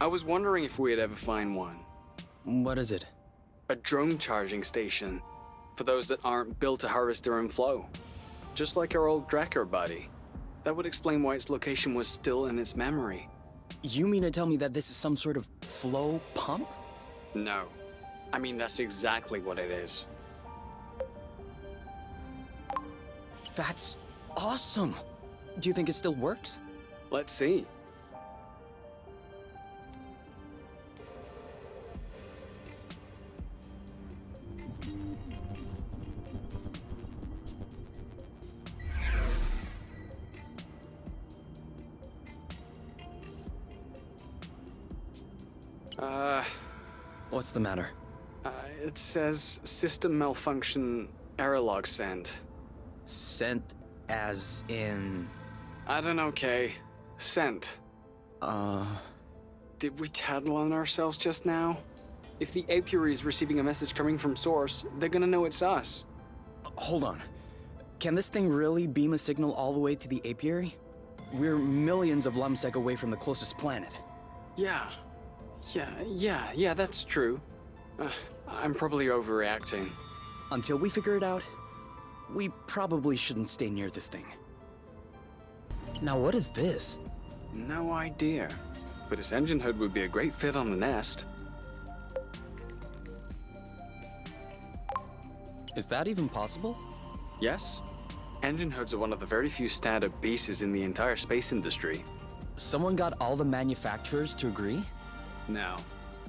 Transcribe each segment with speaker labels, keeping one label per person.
Speaker 1: I was wondering if we'd ever find one.
Speaker 2: What is it?
Speaker 1: A drone charging station. For those that aren't built to harvest their own flow. Just like our old Drakkar buddy. That would explain why its location was still in its memory.
Speaker 2: You mean to tell me that this is some sort of flow pump?
Speaker 1: No. I mean, that's exactly what it is.
Speaker 2: That's awesome! Do you think it still works?
Speaker 1: Let's see.
Speaker 2: What's the matter?
Speaker 1: It says system malfunction, error log sent.
Speaker 2: Sent as in...
Speaker 1: I don't know, Kay. Sent. Did we tattle on ourselves just now? If the apiary is receiving a message coming from source, they're gonna know it's us.
Speaker 2: Hold on. Can this thing really beam a signal all the way to the apiary? We're millions of lumsec away from the closest planet.
Speaker 1: Yeah, that's true. I'm probably overreacting.
Speaker 2: Until we figure it out, we probably shouldn't stay near this thing. Now what is this?
Speaker 1: No idea. But its engine hood would be a great fit on the nest.
Speaker 2: Is that even possible?
Speaker 1: Yes. Engine hoods are one of the very few standard pieces in the entire space industry.
Speaker 2: Someone got all the manufacturers to agree?
Speaker 1: No.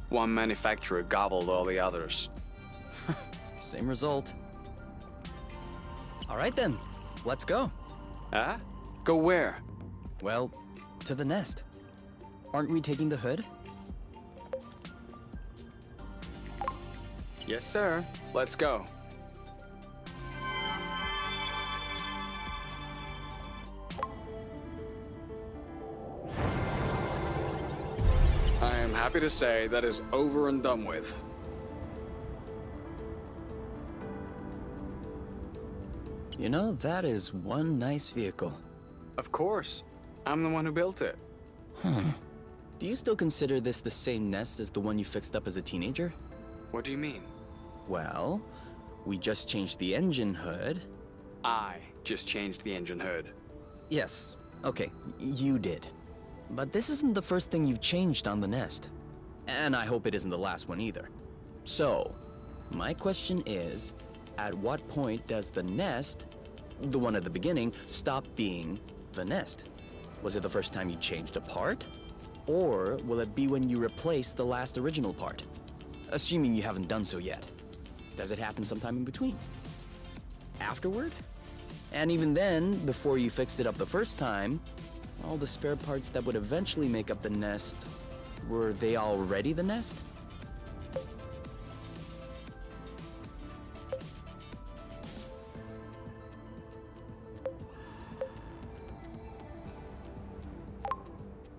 Speaker 1: One manufacturer gobbled all the others.
Speaker 2: Same result. All right then, let's go.
Speaker 1: Huh? Go where?
Speaker 2: Well, to the nest. Aren't we taking the hood?
Speaker 1: Yes, sir. Let's go. I am happy to say that is over and done with.
Speaker 2: You know, that is one nice vehicle.
Speaker 1: Of course. I'm the one who built it.
Speaker 2: Do you still consider this the same nest as the one you fixed up as a teenager?
Speaker 1: What do you mean?
Speaker 2: Well, we just changed the engine hood.
Speaker 1: I just changed the engine hood.
Speaker 2: Yes, okay, you did. But this isn't the first thing you've changed on the nest. And I hope it isn't the last one either. So, my question is, at what point does the nest, the one at the beginning, stop being the nest? Was it the first time you changed a part? Or will it be when you replace the last original part? Assuming you haven't done so yet. Does it happen sometime in between? Afterward? And even then, before you fixed it up the first time, all the spare parts that would eventually make up the nest, were they already the nest?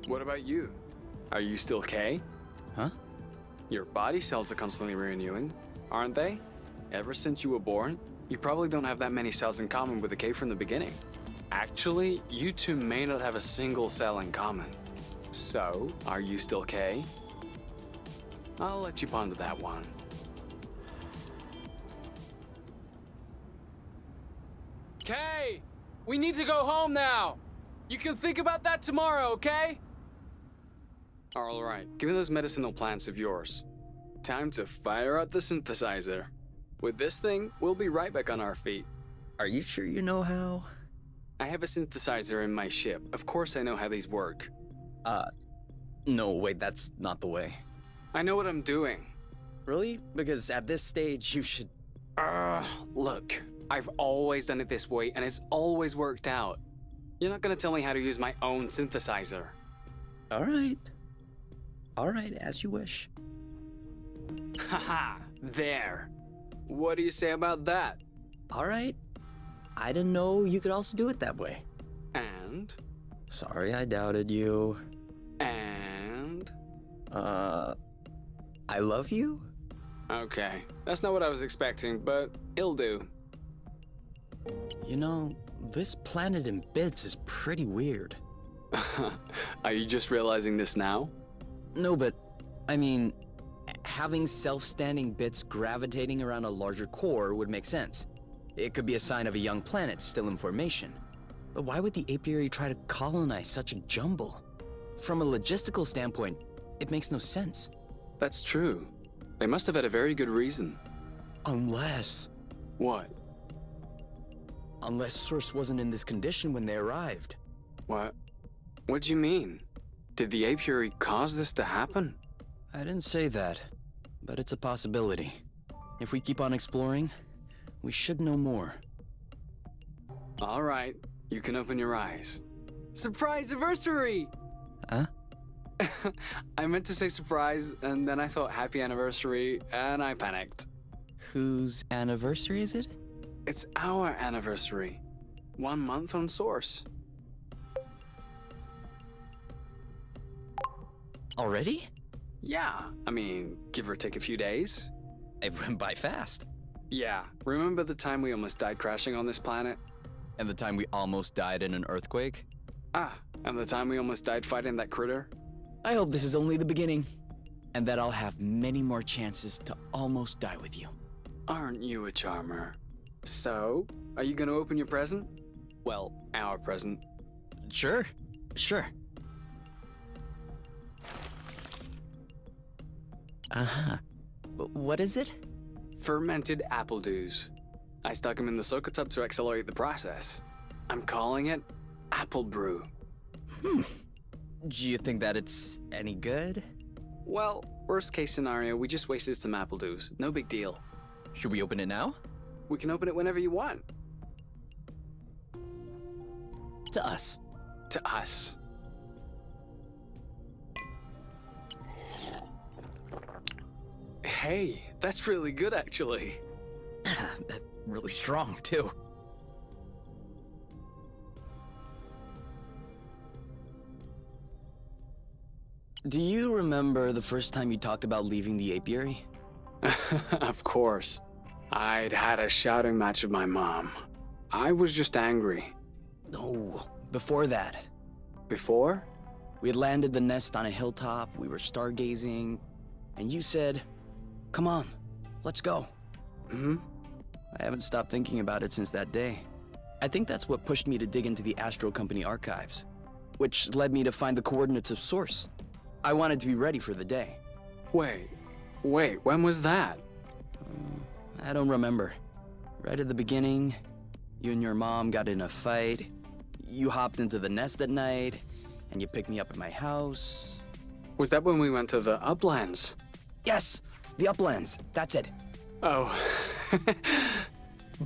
Speaker 1: What about you? Are you still K?
Speaker 2: Huh?
Speaker 1: Your body cells are constantly renewing, aren't they? Ever since you were born, you probably don't have that many cells in common with the K from the beginning. Actually, you two may not have a single cell in common. So, are you still K? I'll let you ponder that one. K! We need to go home now! You can think about that tomorrow, okay? Alright, give me those medicinal plants of yours. Time to fire up the synthesizer. With this thing, we'll be right back on our feet.
Speaker 2: Are you sure you know how?
Speaker 1: I have a synthesizer in my ship. Of course I know how these work.
Speaker 2: No, wait, that's not the way.
Speaker 1: I know what I'm doing.
Speaker 2: Really? Because at this stage, you should...
Speaker 1: Look, I've always done it this way, and it's always worked out. You're not gonna tell me how to use my own synthesizer.
Speaker 2: All right. All right, as you wish.
Speaker 1: Haha, there. What do you say about that?
Speaker 2: All right. I didn't know you could also do it that way.
Speaker 1: And?
Speaker 2: Sorry I doubted you.
Speaker 1: And?
Speaker 2: I love you?
Speaker 1: Okay, that's not what I was expecting, but it'll do.
Speaker 2: You know, this planet in bits is pretty weird.
Speaker 1: Are you just realizing this now?
Speaker 2: No, but I mean, having self-standing bits gravitating around a larger core would make sense. It could be a sign of a young planet still in formation. But why would the apiary try to colonize such a jumble? From a logistical standpoint, it makes no sense.
Speaker 1: That's true. They must have had a very good reason.
Speaker 2: Unless
Speaker 1: What?
Speaker 2: Source wasn't in this condition when they arrived.
Speaker 1: What? What do you mean? Did the apiary cause this to happen?
Speaker 2: I didn't say that, but it's a possibility. If we keep on exploring, we should know more.
Speaker 1: All right, you can open your eyes. Surprise anniversary!
Speaker 2: Huh?
Speaker 1: I meant to say surprise, and then I thought happy anniversary, and I panicked.
Speaker 2: Whose anniversary is it?
Speaker 1: It's our anniversary. 1 month on Source.
Speaker 2: Already?
Speaker 1: Yeah, I mean, give or take a few days.
Speaker 2: It went by fast.
Speaker 1: Yeah, remember the time we almost died crashing on this planet?
Speaker 2: And the time we almost died in an earthquake?
Speaker 1: Ah, and the time we almost died fighting that critter?
Speaker 2: I hope this is only the beginning, and that I'll have many more chances to almost die with you.
Speaker 1: Aren't you a charmer? So, are you gonna open your present? Well, our present.
Speaker 2: Sure. Uh-huh. What is it?
Speaker 1: Fermented apple dews. I stuck them in the soak tub to accelerate the process. I'm calling it apple brew.
Speaker 2: Do you think that it's any good?
Speaker 1: Well, worst case scenario, we just wasted some apple dews. No big deal.
Speaker 2: Should we open it now?
Speaker 1: We can open it whenever you want.
Speaker 2: To us.
Speaker 1: To us. Hey, that's really good actually.
Speaker 2: That's really strong, too. Do you remember the first time you talked about leaving the apiary?
Speaker 1: Of course. I'd had a shouting match with my mom. I was just angry.
Speaker 2: No, before that.
Speaker 1: Before?
Speaker 2: We had landed the nest on a hilltop, we were stargazing, and you said, "Come on, let's go."
Speaker 1: Hmm?
Speaker 2: I haven't stopped thinking about it since that day. I think that's what pushed me to dig into the Astro Company archives, which led me to find the coordinates of Source. I wanted to be ready for the day.
Speaker 1: Wait, when was that?
Speaker 2: I don't remember. Right at the beginning, you and your mom got in a fight. You hopped into the nest at night, and you picked me up at my house.
Speaker 1: Was that when we went to the uplands?
Speaker 2: Yes, the uplands, that's it.
Speaker 1: Oh.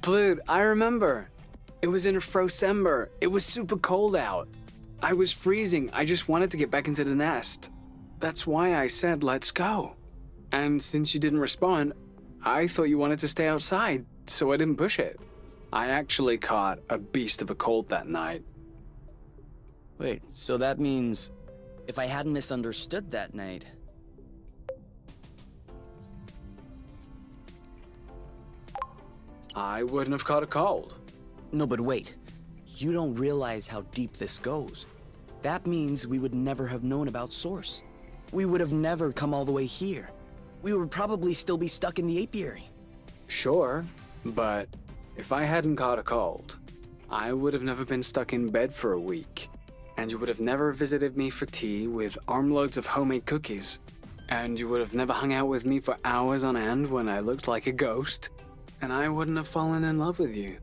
Speaker 1: Dude, I remember. It was in Frocember. It was super cold out. I was freezing. I just wanted to get back into the nest. That's why I said, let's go. And since you didn't respond, I thought you wanted to stay outside, so I didn't push it. I actually caught a beast of a cold that night.
Speaker 2: Wait, so that means if I hadn't misunderstood that night...
Speaker 1: I wouldn't have caught a cold.
Speaker 2: No, but wait. You don't realize how deep this goes. That means we would never have known about Source. We would have never come all the way here. We would probably still be stuck in the apiary.
Speaker 1: Sure, but if I hadn't caught a cold, I would have never been stuck in bed for a week. And you would have never visited me for tea with armloads of homemade cookies. And you would have never hung out with me for hours on end when I looked like a ghost. And I wouldn't have fallen in love with you.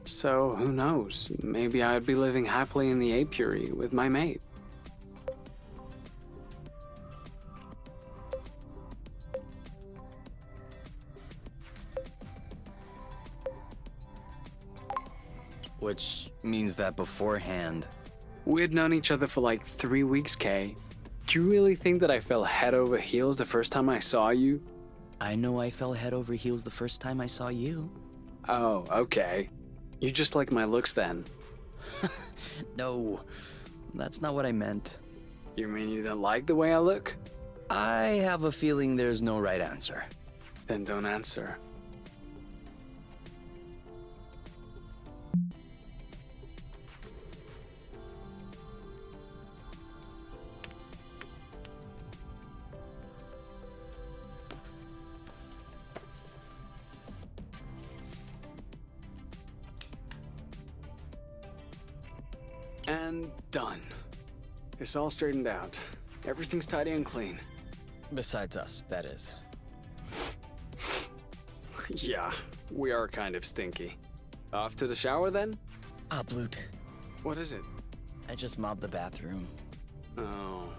Speaker 1: So who knows, maybe I'd be living happily in the apiary with my mate.
Speaker 2: Which means that beforehand...
Speaker 1: We'd known each other for like 3 weeks, Kay. Do you really think that I fell head over heels the first time I saw you?
Speaker 2: I know I fell head over heels the first time I saw you.
Speaker 1: Oh, okay. You just like my looks then.
Speaker 2: No, that's not what I meant.
Speaker 1: You mean you don't like the way I look?
Speaker 2: I have a feeling there's no right answer.
Speaker 1: Then don't answer. And done. It's all straightened out. Everything's tidy and clean.
Speaker 2: Besides us, that is.
Speaker 1: Yeah, we are kind of stinky. Off to the shower then?
Speaker 2: Ah, Blut.
Speaker 1: What is it?
Speaker 2: I just mobbed the bathroom.
Speaker 1: Oh.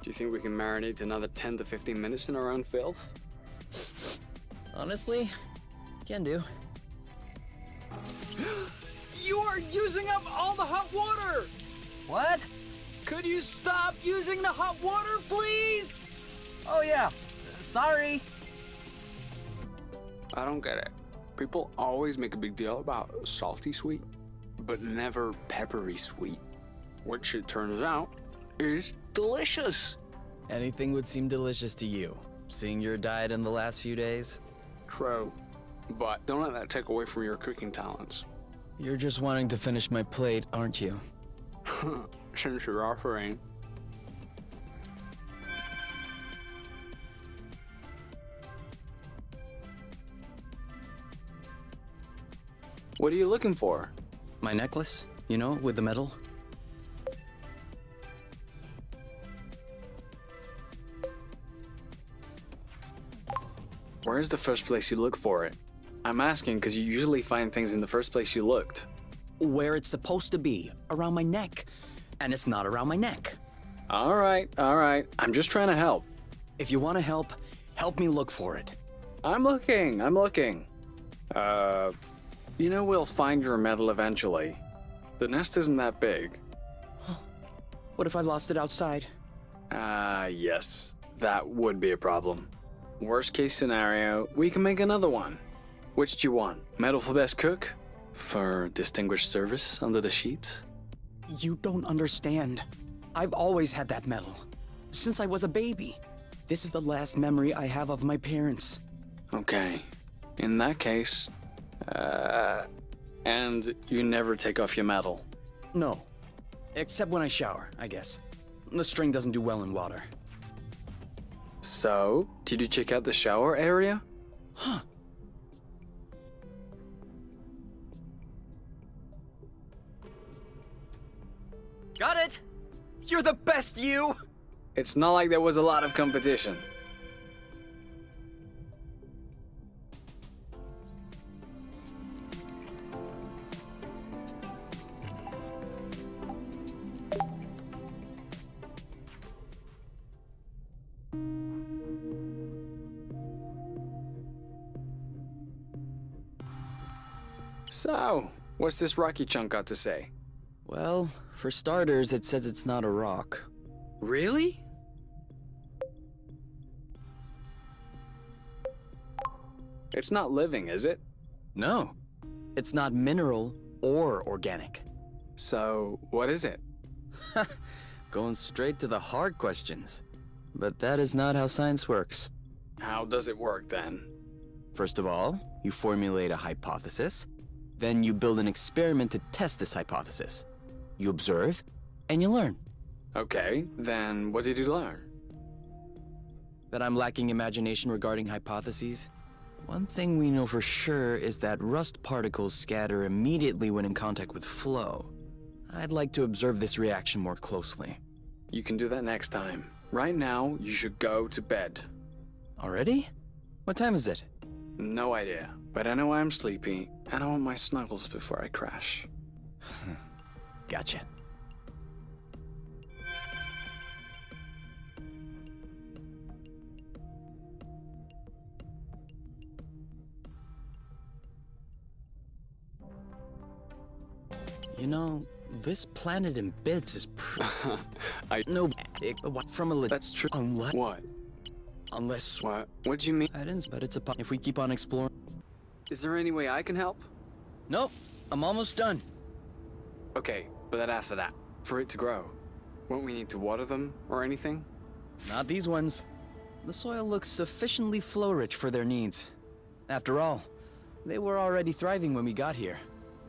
Speaker 1: Do you think we can marinate another 10 to 15 minutes in our own filth?
Speaker 2: Honestly, can do.
Speaker 1: You are using up all the hot water!
Speaker 2: What?
Speaker 1: Could you stop using the hot water, please?
Speaker 2: Oh yeah, sorry.
Speaker 1: I don't get it. People always make a big deal about salty sweet, but never peppery sweet, which it turns out is delicious.
Speaker 2: Anything would seem delicious to you, seeing your diet in the last few days.
Speaker 1: True, but don't let that take away from your cooking talents.
Speaker 2: You're just wanting to finish my plate, aren't you?
Speaker 1: Since you're offering. What are you looking for?
Speaker 2: My necklace, you know, with the medal.
Speaker 1: Where's the first place you look for it? I'm asking because you usually find things in the first place you looked.
Speaker 2: Where it's supposed to be, around my neck. And it's not around my neck.
Speaker 1: All right. I'm just trying to help.
Speaker 2: If you want to help me look for it.
Speaker 1: I'm looking. You know we'll find your medal eventually. The nest isn't that big.
Speaker 2: What if I lost it outside?
Speaker 1: Yes. That would be a problem. Worst case scenario, we can make another one. Which do you want? Medal for best cook? For distinguished service under the sheets?
Speaker 2: You don't understand. I've always had that medal. Since I was a baby. This is the last memory I have of my parents.
Speaker 1: Okay. In that case, and you never take off your medal?
Speaker 2: No. Except when I shower, I guess. The string doesn't do well in water.
Speaker 1: So, did you check out the shower area?
Speaker 2: Huh. Got it! You're the best, you!
Speaker 1: It's not like there was a lot of competition. So, what's this rocky chunk got to say?
Speaker 2: Well, for starters, it says it's not a rock.
Speaker 1: Really? It's not living, is it?
Speaker 2: No. It's not mineral or organic.
Speaker 1: So, what is it?
Speaker 2: Going straight to the hard questions. But that is not how science works.
Speaker 1: How does it work then?
Speaker 2: First of all, you formulate a hypothesis. Then you build an experiment to test this hypothesis. You observe, and you learn.
Speaker 1: Okay, then what did you learn?
Speaker 2: That I'm lacking imagination regarding hypotheses? One thing we know for sure is that rust particles scatter immediately when in contact with flow. I'd like to observe this reaction more closely.
Speaker 1: You can do that next time. Right now, you should go to bed.
Speaker 2: Already? What time is it?
Speaker 1: No idea, but I know I'm sleepy, and I want my snuggles before I crash.
Speaker 2: Gotcha. You know, this planet in bits is No, from a
Speaker 1: That's true.
Speaker 2: Unless...
Speaker 1: What?
Speaker 2: Unless...
Speaker 1: What? What do you mean?
Speaker 2: I didn't, but it's if we keep on exploring...
Speaker 1: Is there any way I can help?
Speaker 2: Nope, I'm almost done.
Speaker 1: Okay, but then after that, for it to grow, won't we need to water them or anything?
Speaker 2: Not these ones. The soil looks sufficiently flow-rich for their needs. After all, they were already thriving when we got here.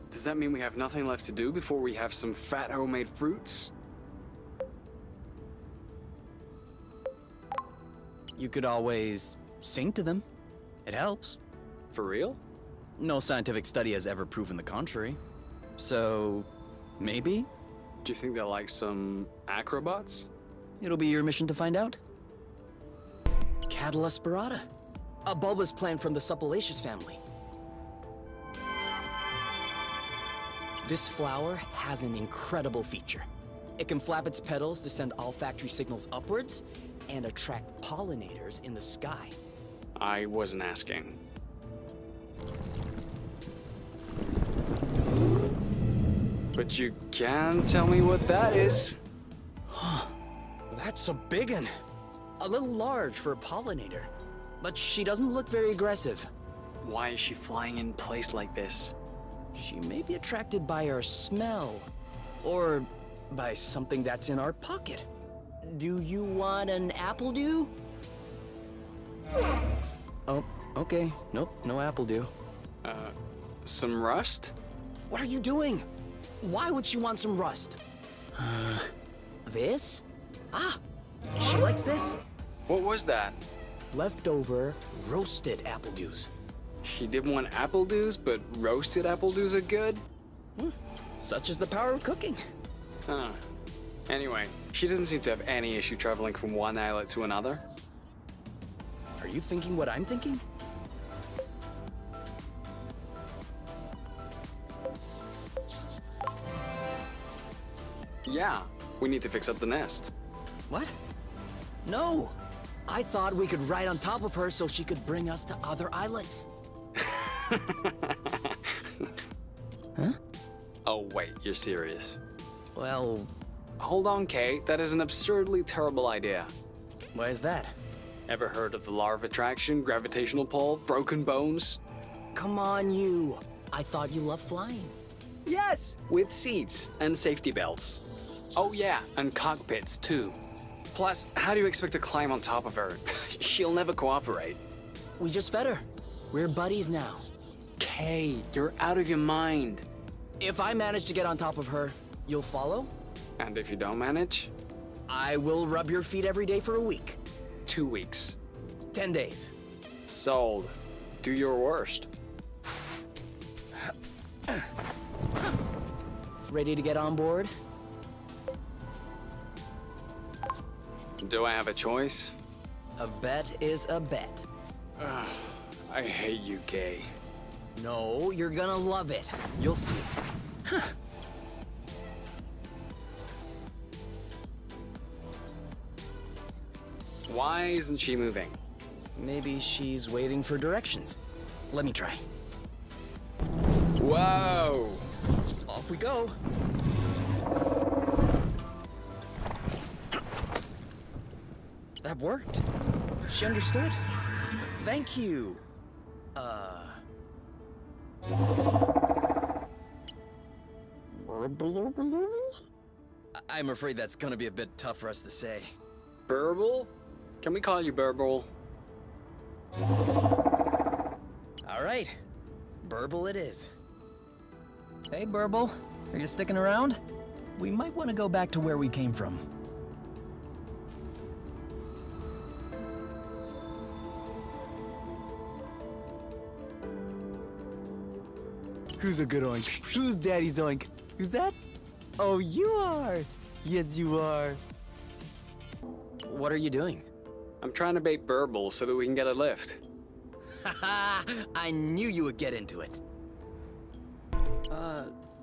Speaker 1: Does that mean we have nothing left to do before we have some fat homemade fruits?
Speaker 2: You could always sing to them. It helps.
Speaker 1: For real?
Speaker 2: No scientific study has ever proven the contrary. So, maybe?
Speaker 1: Do you think they're like some acrobats?
Speaker 2: It'll be your mission to find out. Catula spirata, a bulbous plant from the suppilaceous family. This flower has an incredible feature. It can flap its petals to send olfactory signals upwards and attract pollinators in the sky.
Speaker 1: I wasn't asking. But you can tell me what that is.
Speaker 2: That's a big one. A little large for a pollinator. But she doesn't look very aggressive.
Speaker 1: Why is she flying in place like this?
Speaker 2: She may be attracted by our smell. Or by something that's in our pocket. Do you want an apple dew? Oh, okay. Nope, no apple dew.
Speaker 1: Some rust?
Speaker 2: What are you doing? Why would she want some rust? This? Ah, she likes this.
Speaker 1: What was that?
Speaker 2: Leftover roasted apple dews.
Speaker 1: She didn't want apple dews, but roasted apple dews are good?
Speaker 2: Such is the power of cooking.
Speaker 1: Huh. Anyway, she doesn't seem to have any issue traveling from one islet to another.
Speaker 2: Are you thinking what I'm thinking?
Speaker 1: Yeah, we need to fix up the nest.
Speaker 2: What? No! I thought we could ride on top of her so she could bring us to other islands. Huh?
Speaker 1: Oh wait, you're serious.
Speaker 2: Well,
Speaker 1: Hold on, Kay, that is an absurdly terrible idea.
Speaker 2: why is that?
Speaker 1: Ever heard of the law of attraction, gravitational pull, broken bones?
Speaker 2: Come on, you. I thought you loved flying.
Speaker 1: Yes, with seats and safety belts. Oh yeah, and cockpits too. Plus, how do you expect to climb on top of her? She'll never cooperate.
Speaker 2: We just fed her. We're buddies now.
Speaker 1: Kay, you're out of your mind.
Speaker 2: If I manage to get on top of her, you'll follow?
Speaker 1: And if you don't manage?
Speaker 2: I will rub your feet every day for a week.
Speaker 1: 2 weeks.
Speaker 2: 10 days.
Speaker 1: Sold. Do your worst.
Speaker 2: Ready to get on board?
Speaker 1: Do I have a choice?
Speaker 2: A bet is a bet.
Speaker 1: I hate you, Kay.
Speaker 2: No, you're gonna love it. You'll see.
Speaker 1: Why isn't she moving?
Speaker 2: Maybe she's waiting for directions. Let me try.
Speaker 1: Whoa!
Speaker 2: Off we go. That worked. She understood. Thank you. I'm afraid that's gonna be a bit tough for us to say.
Speaker 1: Burble? Can we call you Burble?
Speaker 2: All right. Burble it is. Hey, Burble. Are you sticking around? We might want to go back to where we came from. Who's a good oink? Who's Daddy's oink? Who's that? Oh, you are! Yes, you are. What are you doing?
Speaker 1: I'm trying to bait Burble so that we can get a lift.
Speaker 2: Haha! I knew you would get into it.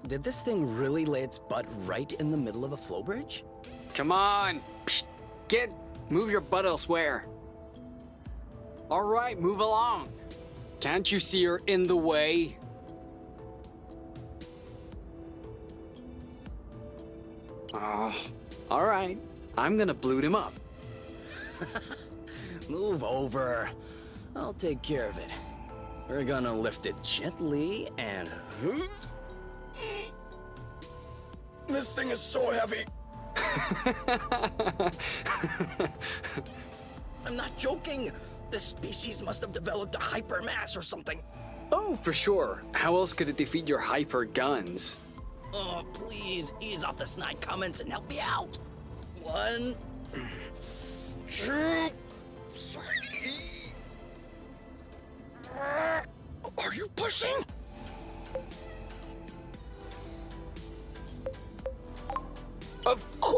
Speaker 2: Did this thing really lay its butt right in the middle of a flow bridge?
Speaker 1: Come on! Psst! Move your butt elsewhere. All right, move along. Can't you see you're in the way? Oh, all right. I'm gonna bloot him up.
Speaker 2: Move over. I'll take care of it. We're gonna lift it gently and... This thing is so heavy. I'm not joking. This species must have developed a hypermass or something.
Speaker 1: Oh, for sure. How else could it defeat your hyper guns?
Speaker 2: Oh, please, ease off the snide comments and help me out. 1, 2, 3. Are you pushing?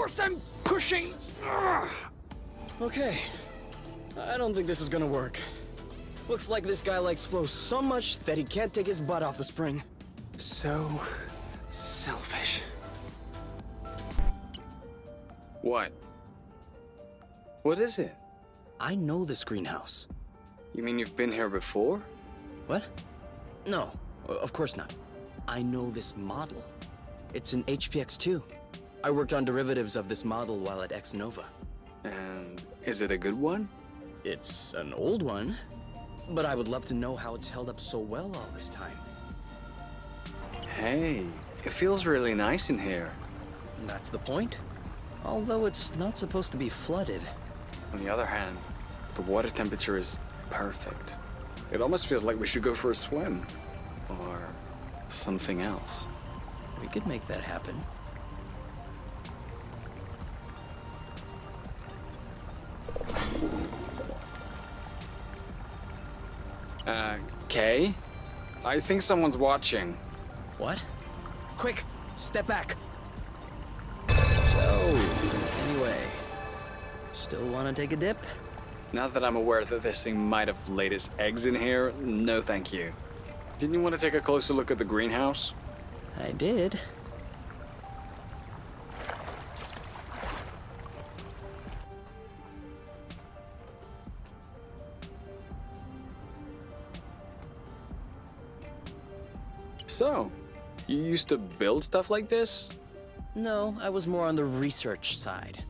Speaker 1: force I'm pushing. Ugh.
Speaker 2: Okay. I don't think this is gonna work. Looks like this guy likes flow so much that he can't take his butt off the spring.
Speaker 1: So selfish. What? What is it?
Speaker 2: I know this greenhouse.
Speaker 1: You mean you've been here before?
Speaker 2: What? No, of course not. I know this model. It's an HPX-2. I worked on derivatives of this model while at X-Nova.
Speaker 1: And is it a good one?
Speaker 2: It's an old one, but I would love to know how it's held up so well all this time.
Speaker 1: Hey, it feels really nice in here.
Speaker 2: That's the point. Although it's not supposed to be flooded.
Speaker 1: On the other hand, the water temperature is perfect. It almost feels like we should go for a swim. Or something else.
Speaker 2: We could make that happen.
Speaker 1: Kay? I think someone's watching.
Speaker 2: What? Quick, step back. So, anyway, still want to take a dip?
Speaker 1: Now that I'm aware that this thing might have laid its eggs in here, no thank you. Didn't you want to take a closer look at the greenhouse?
Speaker 2: I did.
Speaker 1: So, you used to build stuff like this?
Speaker 2: No, I was more on the research side.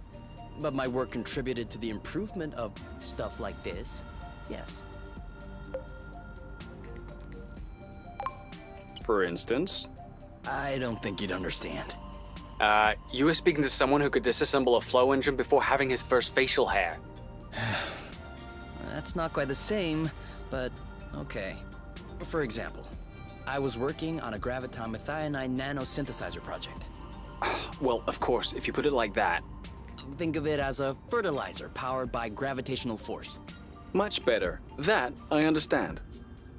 Speaker 2: But my work contributed to the improvement of stuff like this. Yes.
Speaker 1: For instance?
Speaker 2: I don't think you'd understand.
Speaker 1: You were speaking to someone who could disassemble a flow engine before having his first facial hair.
Speaker 2: That's not quite the same, but okay. For example, I was working on a graviton methionine nanosynthesizer project.
Speaker 1: Well, of course, if you put it like that.
Speaker 2: Think of it as a fertilizer powered by gravitational force.
Speaker 1: Much better. That I understand.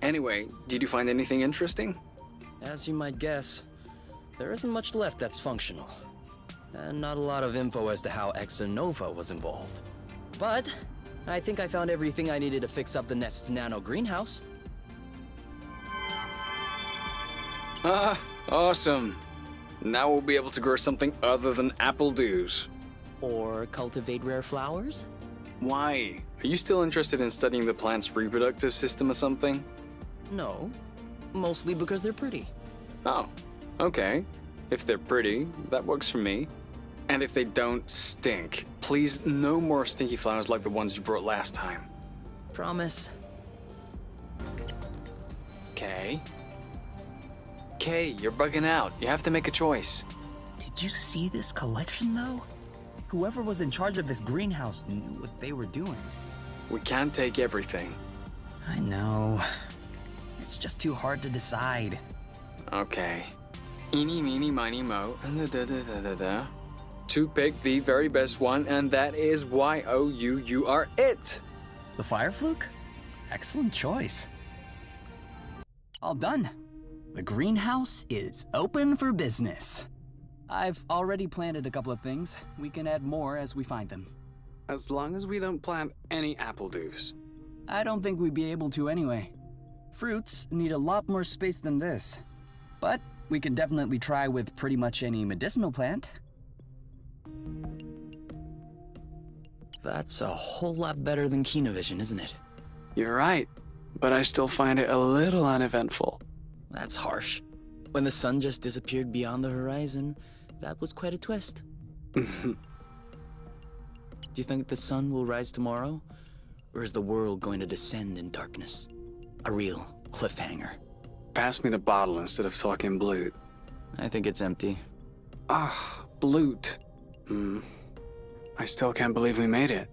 Speaker 1: Anyway, did you find anything interesting?
Speaker 2: As you might guess, there isn't much left that's functional. And not a lot of info as to how X-Nova was involved. But I think I found everything I needed to fix up the Nest's nano greenhouse.
Speaker 1: Ah, awesome. Now we'll be able to grow something other than apple dews.
Speaker 2: Or cultivate rare flowers?
Speaker 1: Why? Are you still interested in studying the plant's reproductive system or something?
Speaker 2: No, mostly because they're pretty.
Speaker 1: Oh, okay. If they're pretty, that works for me. And if they don't stink, please no more stinky flowers like the ones you brought last time.
Speaker 2: Promise.
Speaker 1: Okay. Okay, you're bugging out. You have to make a choice.
Speaker 3: Did you see this collection, though? Whoever was in charge of this greenhouse knew what they were doing.
Speaker 1: We can't take everything.
Speaker 3: I know. It's just too hard to decide.
Speaker 1: Okay. Eeny, meeny, miny, mo. To pick the very best one, and that is Y-O-U. You are it.
Speaker 3: The fire fluke? Excellent choice. All done. The greenhouse is open for business. I've already planted a couple of things. We can add more as we find them.
Speaker 1: As long as we don't plant any apple dews.
Speaker 3: I don't think we'd be able to anyway. Fruits need a lot more space than this. But we can definitely try with pretty much any medicinal plant.
Speaker 2: That's a whole lot better than Kinovision, isn't it?
Speaker 1: You're right, but I still find it a little uneventful.
Speaker 2: That's harsh. When the sun just disappeared beyond the horizon, that was quite a twist. Do you think the sun will rise tomorrow? Or is the world going to descend in darkness? A real cliffhanger.
Speaker 1: Pass me the bottle instead of talking blute.
Speaker 2: I think it's empty.
Speaker 1: Ah, blute. I still can't believe we made it.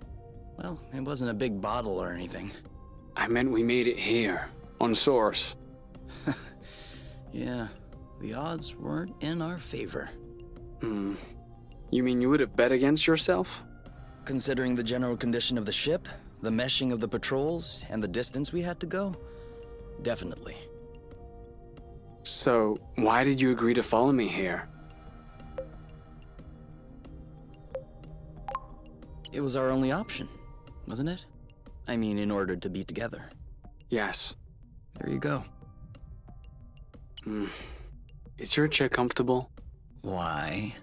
Speaker 2: Well, it wasn't a big bottle or anything.
Speaker 1: I meant we made it here, on Source.
Speaker 2: Yeah, the odds weren't in our favor.
Speaker 1: You mean you would have bet against yourself?
Speaker 2: Considering the general condition of the ship, the meshing of the patrols, and the distance we had to go, definitely.
Speaker 1: So, why did you agree to follow me here?
Speaker 2: It was our only option, wasn't it? I mean, in order to be together.
Speaker 1: Yes.
Speaker 2: There you go.
Speaker 1: Is your chair comfortable?
Speaker 2: Why?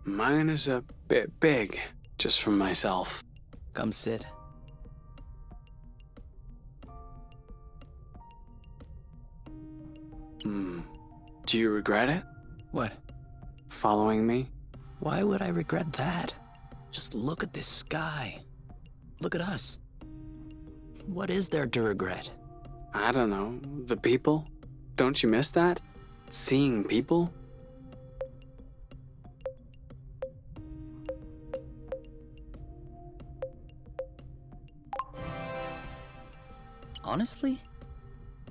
Speaker 1: Mine is a bit big, just for myself.
Speaker 2: Come sit.
Speaker 1: Do you regret it?
Speaker 2: What?
Speaker 1: Following me?
Speaker 2: Why would I regret that? Just look at this sky. Look at us. What is there to regret?
Speaker 1: I don't know. The people? Don't you miss that? Seeing people?
Speaker 2: Honestly?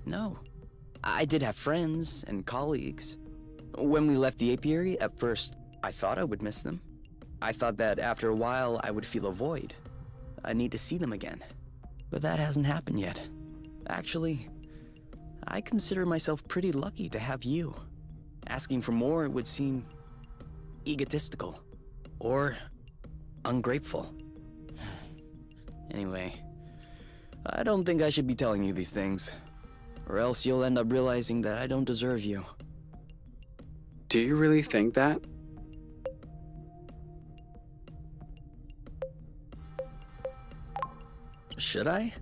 Speaker 2: No. I did have friends and colleagues. When we left the apiary, at first, I thought I would miss them. I thought that after a while, I would feel a void. I need to see them again. But that hasn't happened yet. Actually, I consider myself pretty lucky to have you. Asking for more would seem egotistical or ungrateful. Anyway, I don't think I should be telling you these things, or else you'll end up realizing that I don't deserve you.
Speaker 1: Do you really think that?
Speaker 2: Should I?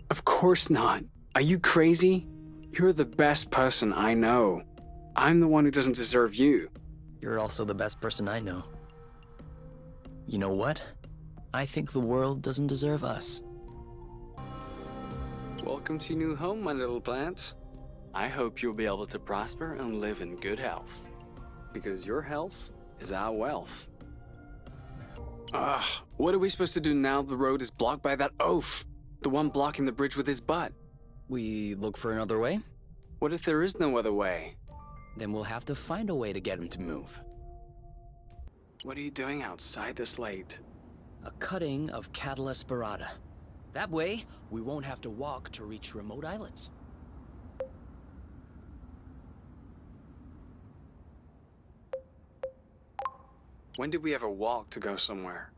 Speaker 1: Of course not. Are you crazy? You're the best person I know. I'm the one who doesn't deserve you.
Speaker 2: You're also the best person I know. You know what? I think the world doesn't deserve us.
Speaker 1: Welcome to your new home, my little plant. I hope you'll be able to prosper and live in good health. Because your health is our wealth. What are we supposed to do now the road is blocked by that oaf? The one blocking the bridge with his butt.
Speaker 2: We look for another way?
Speaker 1: What if there is no other way?
Speaker 2: Then we'll have to find a way to get him to move.
Speaker 1: What are you doing outside this late?
Speaker 2: A cutting of Cattle Esperata. That way, we won't have to walk to reach remote islets.
Speaker 1: When did we ever walk to go somewhere?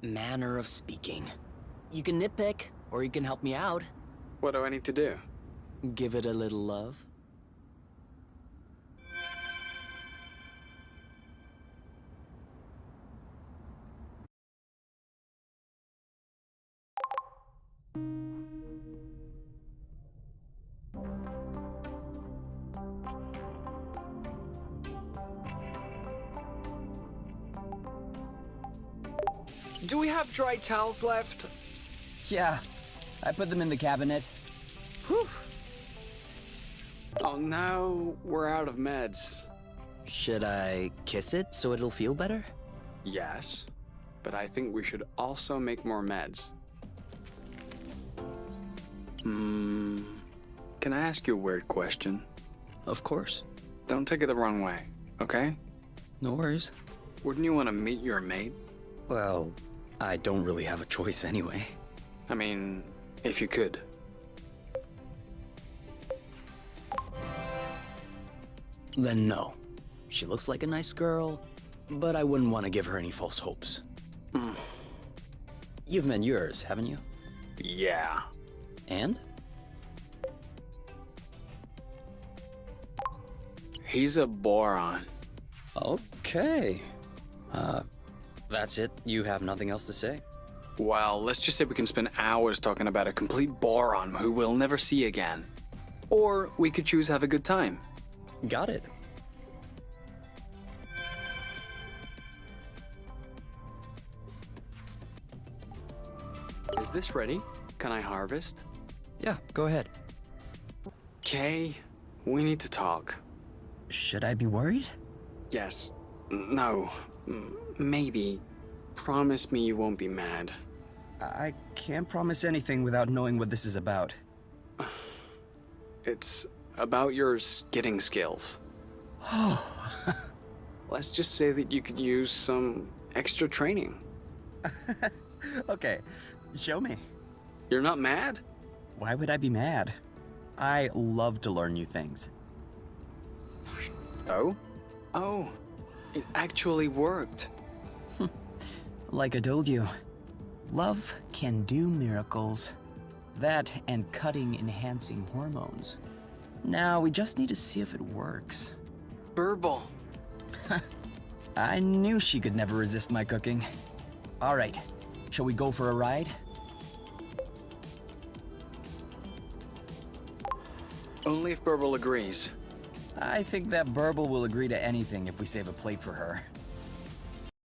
Speaker 2: Manner of speaking. You can nitpick, or you can help me out.
Speaker 1: What do I need to do?
Speaker 2: Give it a little love.
Speaker 1: Do we have dry towels left?
Speaker 3: Yeah, I put them in the cabinet.
Speaker 1: Whew. Oh no, we're out of meds.
Speaker 2: Should I kiss it so it'll feel better?
Speaker 1: Yes, but I think we should also make more meds. Can I ask you a weird question?
Speaker 2: Of course.
Speaker 1: Don't take it the wrong way, okay?
Speaker 2: No worries.
Speaker 1: Wouldn't you want to meet your mate?
Speaker 2: Well, I don't really have a choice anyway.
Speaker 1: I mean, if you could.
Speaker 2: Then no. She looks like a nice girl, but I wouldn't want to give her any false hopes. You've met yours, haven't you?
Speaker 1: Yeah.
Speaker 2: And?
Speaker 1: He's a boron.
Speaker 2: Okay. That's it? You have nothing else to say?
Speaker 1: Well, let's just say we can spend hours talking about a complete boron who we'll never see again. Or we could choose to have a good time.
Speaker 2: Got it.
Speaker 1: Is this ready? Can I harvest?
Speaker 2: Yeah, go ahead.
Speaker 1: Kay, we need to talk.
Speaker 2: Should I be worried?
Speaker 1: Yes. No. Maybe. Promise me you won't be mad.
Speaker 3: I can't promise anything without knowing what this is about.
Speaker 1: It's about your skidding skills. Let's just say that you could use some extra training.
Speaker 3: Okay, show me.
Speaker 1: You're not mad?
Speaker 3: Why would I be mad? I love to learn new things.
Speaker 1: Oh? Oh, it actually worked.
Speaker 3: Like I told you, Love can do miracles. That and cutting enhancing hormones. Now we just need to see if it works.
Speaker 1: Burble.
Speaker 3: I knew she could never resist my cooking. All right, shall we go for a ride?
Speaker 1: Only if Burble agrees.
Speaker 3: I think that Burble will agree to anything if we save a plate for her.